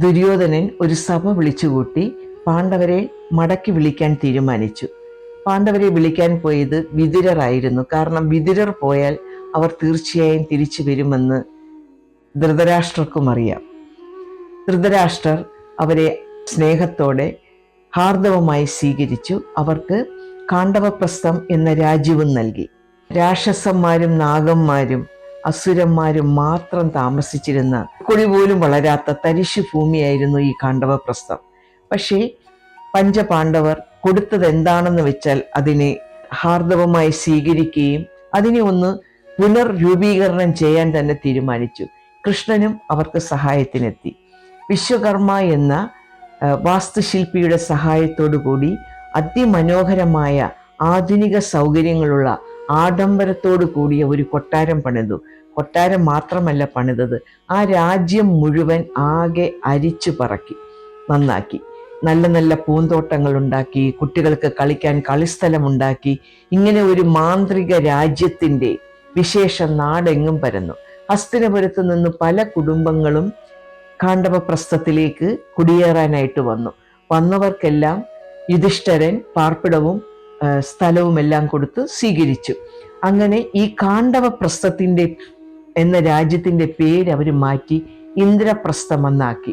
ദുര്യോധനൻ ഒരു സഭ വിളിച്ചുകൂട്ടി പാണ്ഡവരെ മടക്കി വിളിക്കാൻ തീരുമാനിച്ചു. പാണ്ഡവരെ വിളിക്കാൻ പോയത് വിതുരരായിരുന്നു. കാരണം വിതുരർ പോയാൽ അവർ തീർച്ചയായും തിരിച്ചു വരുമെന്ന് ധൃതരാഷ്ട്രർക്കും അറിയാം. ധൃതരാഷ്ട്രർ അവരെ സ്നേഹത്തോടെ ഹാർദവമായി സ്വീകരിച്ചു. അവർക്ക് കാണ്ഡവപ്രസ്ഥം എന്ന രാജ്യവും നൽകി. രാക്ഷസന്മാരും നാഗന്മാരും അസുരന്മാരും മാത്രം താമസിച്ചിരുന്ന കുഴി പോലും വളരാത്ത തരിശു ഭൂമിയായിരുന്നു ഈ കാണ്ഡവപ്രസ്ഥം. പക്ഷേ പഞ്ചപാണ്ഡവർ കൊടുത്തത് എന്താണെന്ന് വെച്ചാൽ അതിനെ ഹാർദവമായി സ്വീകരിക്കുകയും അതിനെ ഒന്ന് പുനർരൂപീകരണം ചെയ്യാൻ തന്നെ തീരുമാനിച്ചു. കൃഷ്ണനും അവർക്ക് സഹായത്തിനെത്തി. വിശ്വകർമ്മ എന്ന വാസ്തുശില്പിയുടെ സഹായത്തോടു കൂടി അതിമനോഹരമായ ആധുനിക സൗകര്യങ്ങളുള്ള ആഡംബരത്തോടു കൂടിയ ഒരു കൊട്ടാരം പണിതു. കൊട്ടാരം മാത്രമല്ല പണിതത്, ആ രാജ്യം മുഴുവൻ ആകെ അരിച്ചു പറക്കി നന്നാക്കി. നല്ല നല്ല പൂന്തോട്ടങ്ങൾ ഉണ്ടാക്കി, കുട്ടികൾക്ക് കളിക്കാൻ കളിസ്ഥലമുണ്ടാക്കി. ഇങ്ങനെ ഒരു മാന്ത്രിക രാജ്യത്തിൻ്റെ വിശേഷം നാടെങ്ങും പരന്നു. ഹസ്തിനപുരത്ത് നിന്ന് പല കുടുംബങ്ങളും കാണ്ഡവപ്രസ്ഥത്തിലേക്ക് കുടിയേറാനായിട്ട് വന്നവർക്കെല്ലാം യുധിഷ്ഠിരൻ പാർപ്പിടവും സ്ഥലവുമെല്ലാം കൊടുത്ത് സ്വീകരിച്ചു. അങ്ങനെ ഈ കാണ്ഡവപ്രസ്ഥത്തിൻ്റെ എന്ന രാജ്യത്തിൻ്റെ പേര് അവർ മാറ്റി ഇന്ദ്രപ്രസ്ഥം എന്നാക്കി.